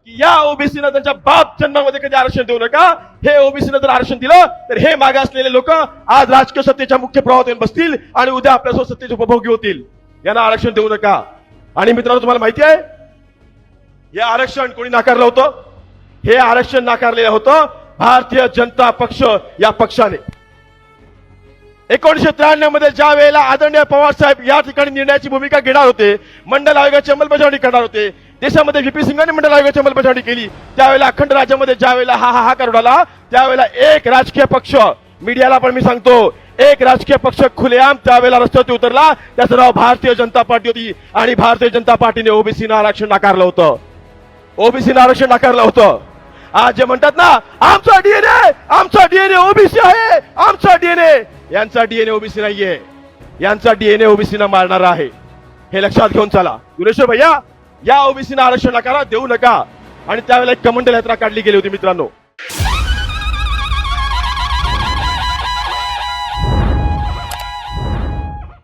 की या ओबीसीनं त्यांच्या बाप जन्मामध्ये कधी आरक्षण देऊ नका। हे ओबीसीनं जर आरक्षण दिलं तर हे मागे असलेले लोक आज राजकीय सत्तेच्या मुख्य प्रवाहात येऊन बसतील आणि उद्या आपल्यासोबत सत्तेचे उपभोगी होतील। यांना आरक्षण देऊ नका। आणि मित्रांनो, तुम्हाला माहिती आहे हे आरक्षण कोणी नाकारलं होतं? हे आरक्षण नाकारलेलं होतं भारतीय जनता पक्ष या पक्षाने। 1993 मध्ये ज्या वेळेला आदरणीय पवार साहेब या ठिकाणी निर्णयाची भूमिका घेणार होते, मंडल आयोगाची अंमलबजावणी करणार होते, देशामध्ये व्हीपी सिंगांनी मंडल आयोगाची अंमलबजावणी केली, त्यावेळेला अखंड राज्यामध्ये ज्या वेळेला हा उडाला, त्यावेळेला एक राजकीय पक्ष, मीडियाला पण मी सांगतो, एक राजकीय पक्ष खुलेआम त्यावेळेला रस्त्यावरती उतरला, त्याचं नाव भारतीय जनता पार्टी होती। आणि भारतीय जनता पार्टीने ओबीसीनं आरक्षण नाकारलं होतं। ओबीसीनं आरक्षण नाकारलं होतं। आज जे म्हणतात ना आमचा डीएनए ओबीसी आहे, आमचा डीएनए, यांचा डीएनए ओबीसी नाहीये, यांचा डीएनए ओबीसीनं मारणारा आहे। हे लक्षात घेऊन चला। दुरेश्वर भैया, या ओबीसीनं आरक्षण नाकारा, देऊ नका। आणि त्यावेळेला एक कमंडल यात्रा काढली गेली होती मित्रांनो।